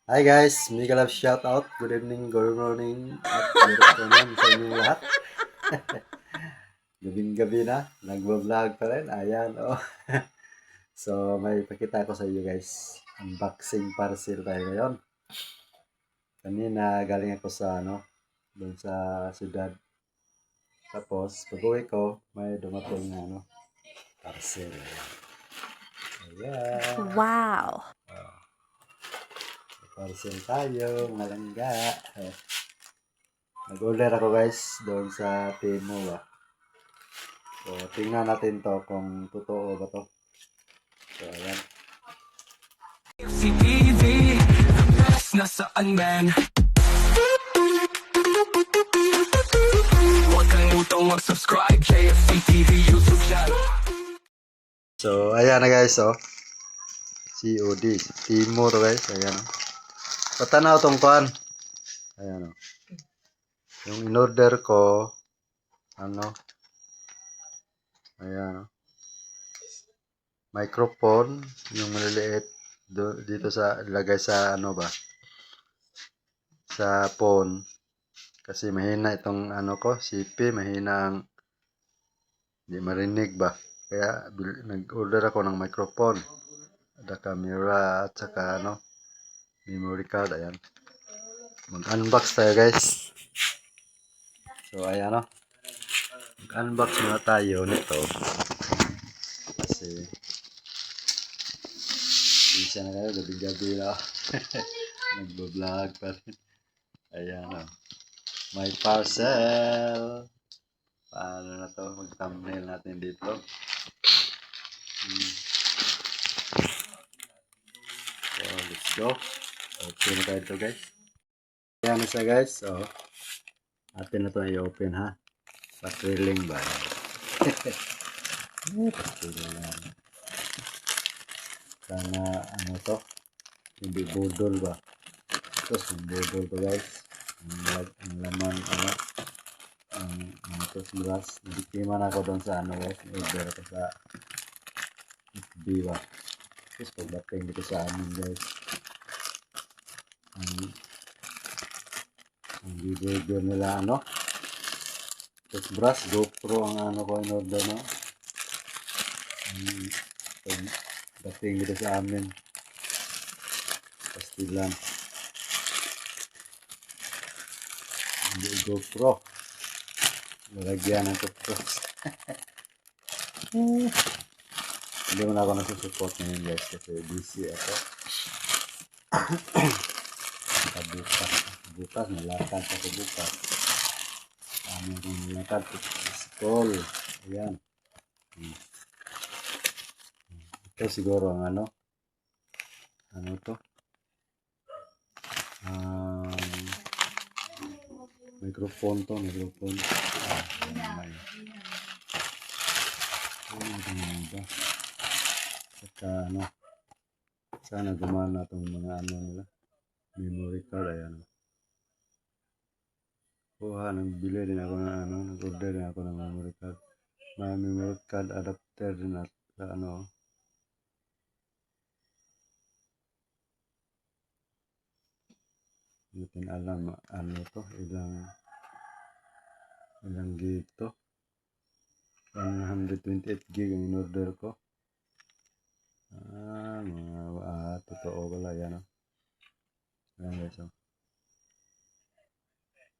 Hi guys, mega love shout out. Good evening, good morning, at good afternoon sa inyong lahat. Gabing-gabi na, nagbo-vlog pa rin. Ayan, oh. So, may pakita ko sa iyo guys. Unboxing parcel tayo ngayon. Kanina galing ako sa doon sa siyudad. Tapos, pag-uwi ko, may dumating na parcel. Ayan. Wow! Parcel tayo, malangga. Nag-order ako guys doon sa Temu ba. So, tingnan natin to kung totoo ba to. So, ayan. Si TV, the best nasaan man. Huwag kalimutang mag-subscribe, KFC TV YouTube channel. So, ayan na guys, oh. COD. Timo to guys, ayan. Patanaw tong kuan. Ayan, oh. Yung in-order ko, ayan, oh. Microphone, yung maliliit, dito sa, ilagay sa, sa phone. Kasi mahina itong, ko, CP, mahina ang, hindi marinig ba. Kaya, nag-order ako ng microphone. Ada camera, at saka, memory card, ayan. Mag-unbox tayo guys. So ayan mag-unbox muna tayo nito. Kasi isa na kayo, gabi-gabi na. Nagbo-vlog pa rin. Ayan may parcel. Paano na to? Mag-thumbnail natin dito. So let's go. Okay na tayo ito guys. Ayan na siya guys. So atin na ito i-open ha. Patriling ba? Patriling. Sana to? Hindi budol ba? Tapos yung budol to guys. Ang laman ang toothbrush. Nabiktiman ako doon sa guys. Order ako sa FB ba? Tapos pagdating dito sa amin guys. Ang burger nila toothbrush, GoPro ang ko in order pagdating dito sa amin. Pastilan. Hindi GoPro. Lalagyan ng toothbrush. Hindi mo na ako nasusupport ngayon guys kasi busy ako. Bukas nalakad ako bukas. Kami kong nalakad sa school. Ayan. Ito siguro ang to microphone to, microphone. May ba? Saka sana gumana itong mga nila. Memory card, ayan. Nagbili din ako ng nag-order din ako ng memory card. May memory card adapter din at sa hindi natin alam to, ilang gig to. 128 gig ang in-order ko. Totoo pala yan ayan guys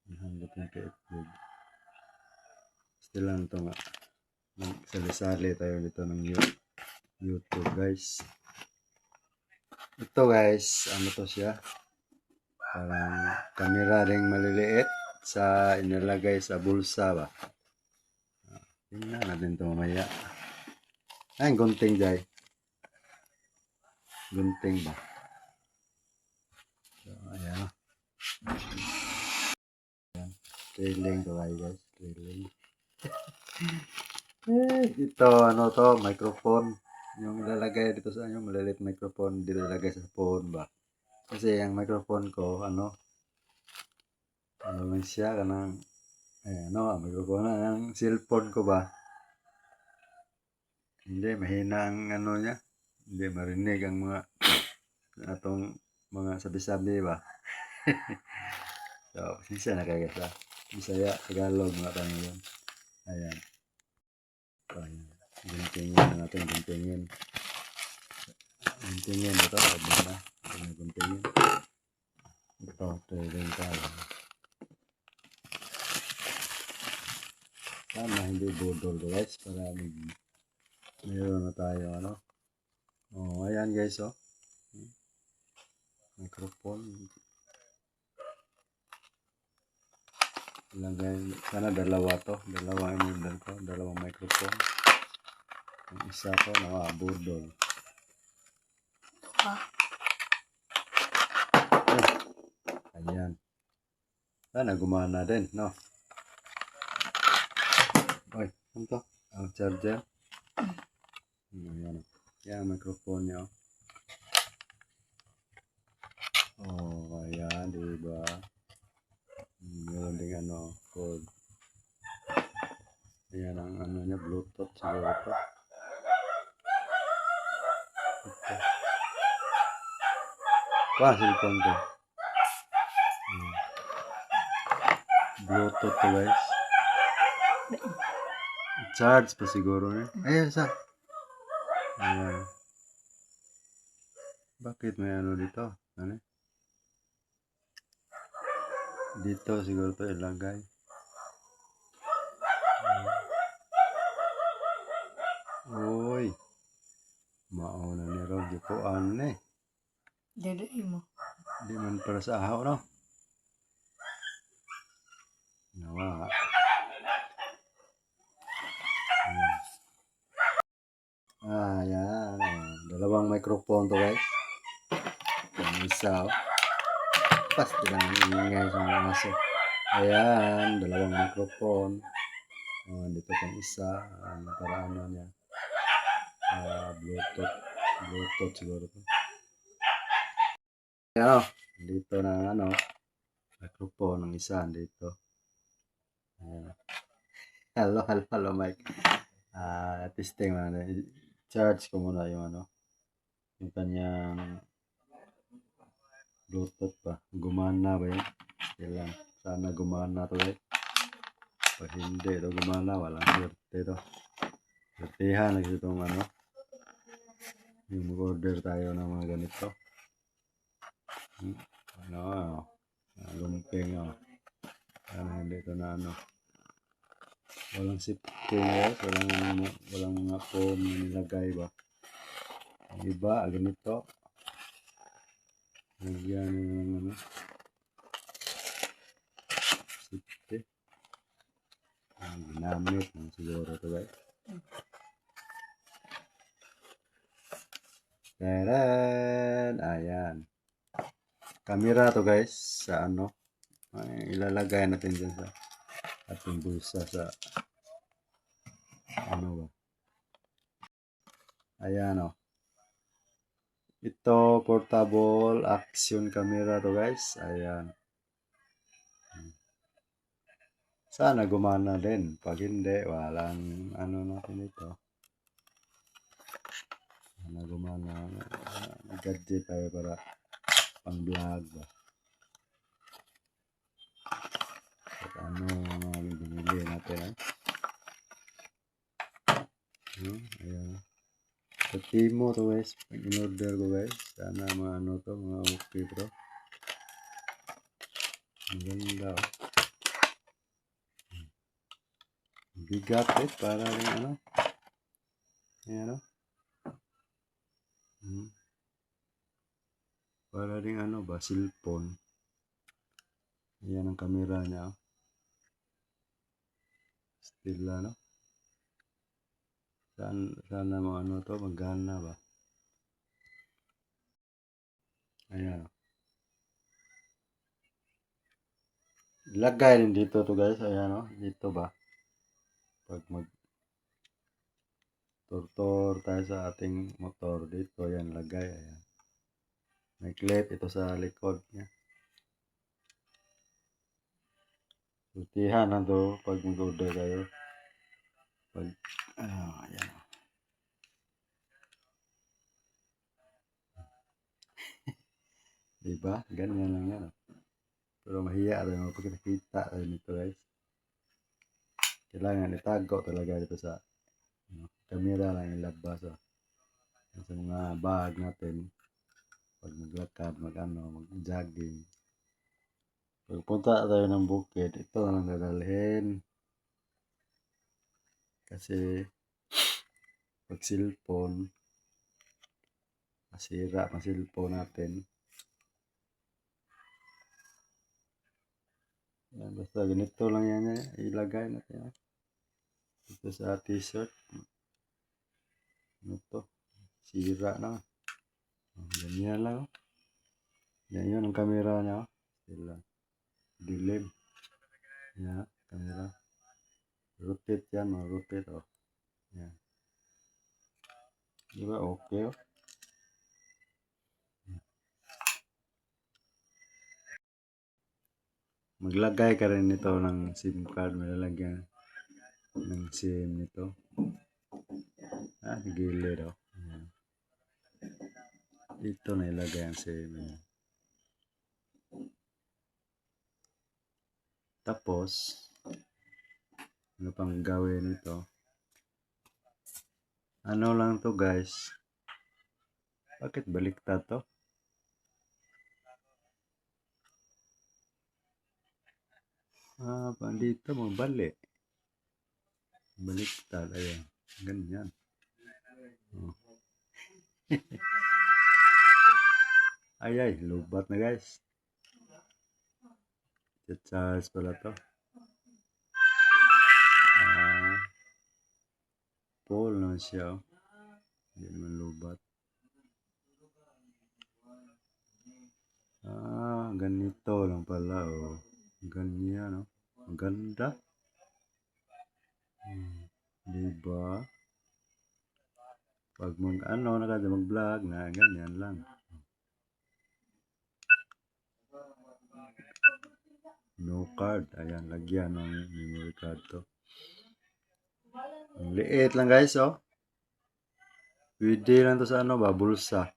128 gig. Still lang ito nga. Sali-sali tayo dito ng YouTube guys. Ito guys, to siya? Parang camera ring maliliit sa inilagay sa bulsa ba. Tingnan natin ito mamaya. Ay, gunting jay. Gunting ba? So, ayan. Trailing to guys. Trailing. Ito, to, microphone. Yung ilalagay dito sa maliliit microphone, dito ilalagay sa phone ba. Kasi ang microphone ko, lang siya, microphone ang cellphone ko ba. Hindi, mahina ang niya. Hindi marinig ang mga atong mga sabi-sabi ba. So, pasensya na kayo guys. Bisaya, Tagalog, mga tayo yun. Ayan. So, ayan. Guntingin na natin, guntingin. Guntingin ito, sabi na. Guntingin. Ito, trading tayo. Sana hindi budol guys, para mayroon na tayo, ano. Oh, ayan guys, oh. Microphone. Lagay, sana dalawa to. Dalawang model ko. Dalawang microphone. Yung isa ko, budol. Ayan. Sana gumana din, no? Oy, ano to? Ang charger. Ayan. Yan, microphone niya. Oh, ayan, diba? Meron ding ano, code. Ayan ang ano niya, Bluetooth siguro ito. Ito. Cellphone ko. Bluetooth to guys. Charge pa siguro niya. Ayan sa. Ayan. Bakit may ano dito? Ano? Dito siguro to ilagay. Uy. Mauna ni Rod. Ito ano eh. Dadain mo. Di man para sa ahaw, no? Nawa. Ayan. Dalawang microphone to guys. Yung isa, oh. Pasti lang ingay sa mga aso. Ayan. Dalawang microphone. Dito pang isa. Para ano niya. Bluetooth. Bluetooth siguro to. Ayan, oh. Dito na ano. Microphone ng isa. Dito. Ayan. Hello, Mike. Testing na. Charge ko muna yung ano. Yung kanyang Bluetooth pa. Gumana ba yun? Kailan. Sana gumana to guys. Pag hindi ito gumana, walang swerte ito. Swertihan na itong ano. Yung mag-order tayo ng mga ganito. Ano, lumping, oh. Sana hindi ito na ano. Walang safety guys. Walang mga foam na nilagay ba. Ang iba, ganito. Nagyan yung ano. Safety. Ginamit ng siguro ito guys. Taran! Ayan. Camera to guys. Sa ano. Ilalagay natin dyan sa ating bulsa sa ano ba. Ayan o. Ito portable action camera to guys. Ayan. Sana gumana din. Pag hindi, walang ano natin ito. Sana gumana. Gadget tayo para pang vlog ba. At ano mga binili natin. Ayan. Sa Timo to guys. Pag in-order ko guys. Sana mga ano to. Mga okay bro. Maganda oh. Bigat para rin ano. Ayan o. Para rin ano ba, cellphone. Ayan ang camera niya. Still ano. Sana mga ano to, magana ba. Ayan o. Lagay din dito to guys. Ayan o. Dito ba. Pag tortor tayo sa ating motor dito, ayan lagay, ayan. May clip ito sa likod niya. Sutihan na to pag mag-order kayo. Pag, ayan. Diba? Ganyan lang yan. Pero mahiya rin mo pag nakita rin ito guys. Kailangan itago talaga dito sa camera lang ilabas. Sa mga bag natin. Pag maglakad, mag-jogging. Pag punta tayo ng bukid, ito na lang dadalhin. Kasi pag cellphone, masira ang cellphone natin. Yan, basta ganito lang yan ilagay natin. Ito sa t-shirt. Ano to? Sira na. Ganyan lang. Yan yun ang camera niya. Sila. Dilim. Yan, camera. Rotate yan, rotate. Oh. Yan. Diba okay oh? Maglagay ka rin nito ng SIM card. Malalagyan ng SIM nito. Gilid oh. Yan. Dito na ilagay ang SIM. Yan. Tapos, ano pang gawin nito? Ano lang to guys? Bakit baliktad to? Dito magbalik. Baliktad. Ayan. Ganyan. Oh. Ay, lubat na guys. Charge pala to. Full naman siya. Oh. Hindi naman lubat. Ganito lang pala. Oh. Ganyan. Oh. Ganda. Diba? Pag mag-vlog na ganyan lang. No card. Ayan, lagyan ng memory card to. Ang liit lang guys, oh. Pwede lang to sa bulsa.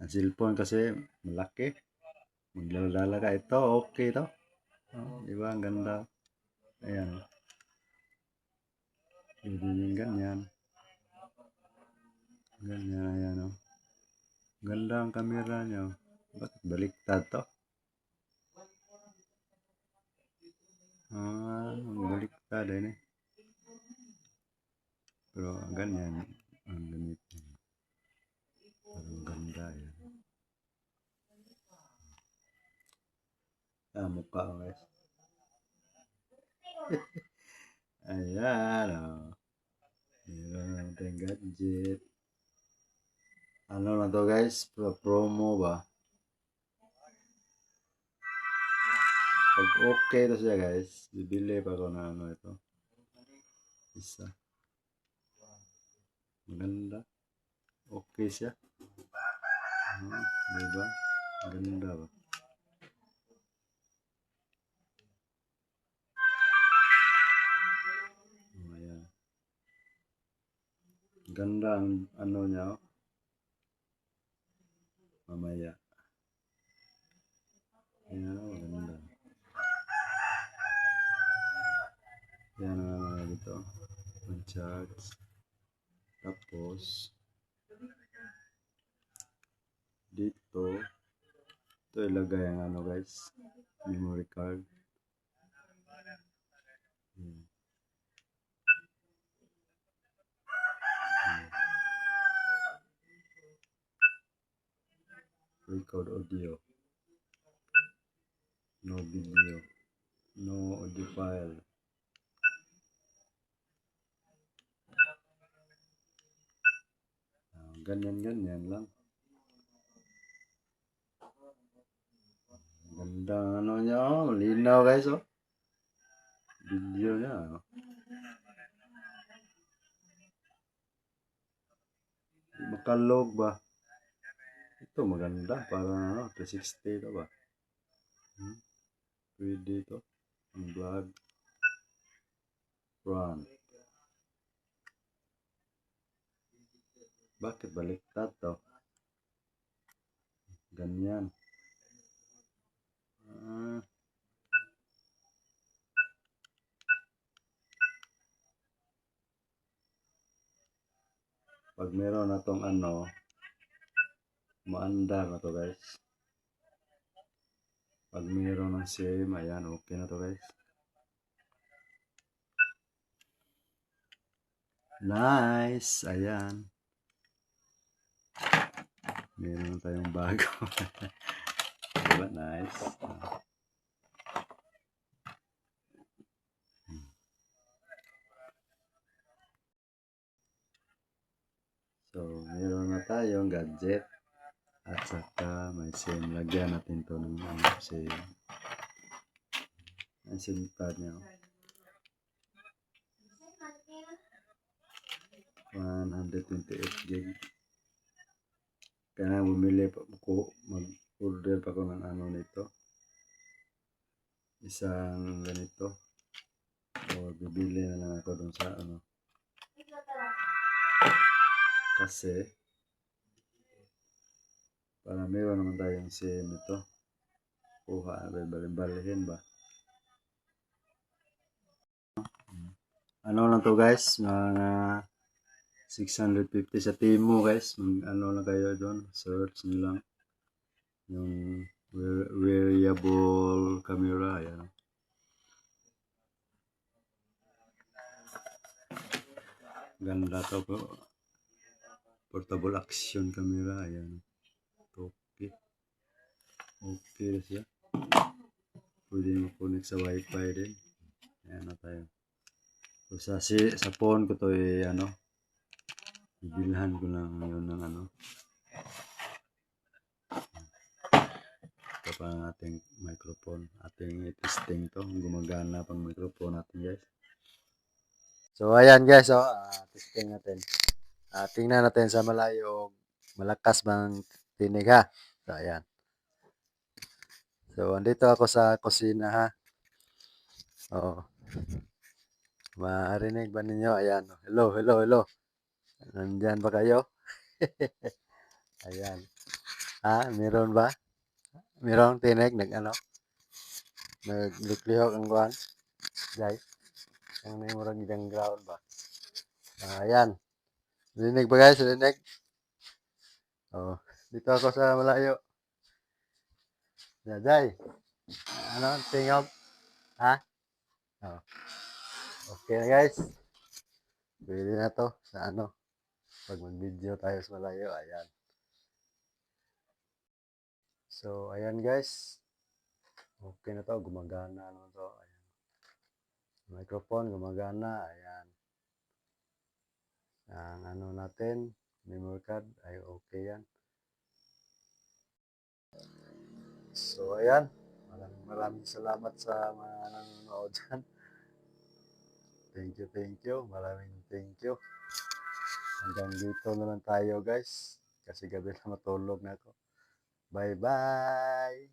Ang cellphone kasi malaki. Maglalala ka ito, okay to. Oh, diba? Ang ganda. Ayan. Pwede yung ganyan. Ganyan, ayan, oh. Ganda ang camera niya. Bakit baliktad to? Baliktad eh. Pero ganyan ang ganit. Parang ganda yan. Mukha ko guys. Ayan oh. Meron natin gadget. Ano na to guys? Promo ba? Pag okay to siya guys, bibili pa ako na ito. Isa. Maganda. Okay siya. Diba? Ganda ba? Ayan. Ganda ang niya. Mamaya. Ayan o, ganda. Ayan na dito. Mag-charge. Tapos, dito, ito ilagay ang guys, memory card. Record audio. No video. No audio file. Ganyan lang. Ganda niya, malinaw guys oh. Video niya oh. Makalog ba? Ito maganda, parang 360 ito ba? Pwede ito. Ang vlog. Front. Bakit baliktad to? Ganyan. Ah, pag meron na tong ano, maandar na to guys. Pag meron ng same, ayan, okay na to guys. Nice! Ayan. Meron na tayong bago. Diba? Nice. So, meron na tayong gadget. At saka may SIM. Lagyan natin to ng ano, SIM. Ang SIM card niya. 128 gig. Kaya bumili pa ako, mag-order pa ako ng ano nito. Isang ganito. O bibili na lang ako dun sa ano. Kasi para meron naman tayong SIM ito. Kuha, balihin ba? Ano lang to guys, mga 650 sa Temu guys. Ano lang kayo doon, search nyo lang yung wearable camera. Ayan. Ganda to po. Portable action camera. Ayan. Okay. Okay siya. Pwede mo connect sa wifi din. Ayan na tayo. So, sa phone ko to ano, bibilhan ko lang yun ng ano. Ito pa ang ating microphone. Ating testing to. Gumagana pang microphone natin guys. So ayan guys, testing natin. Tingnan natin sa malayo, malakas bang tinig ha. So ayan. So andito ako sa kusina ha. Oo. Marinig ba ninyo? Ayan. Hello, hello, hello. Nandyan ba kayo? Ayan. Meron ba? Meron tinig nag-ano? Naglihok ang kuhan. Guys. Ang may murang idang ground ba? Ayan. Rinig ba guys? Rinig? Oh, dito ako sa malayo. Jay. Ano? Tingog? Ha? Oh. Okay na guys. Pwede na to sa ano. Pag mag-video tayo sa malayo. Ayan. So, ayan guys. Okay na to. Gumagana naman to. Ayan. Microphone, gumagana. Ayan. Ang ano natin, memory card, ay okay yan. So, ayan. Maraming salamat sa mga nanonood dyan. Thank you. Maraming thank you. Hanggang dito na lang tayo guys. Kasi gabi na matulog na ako. Bye-bye!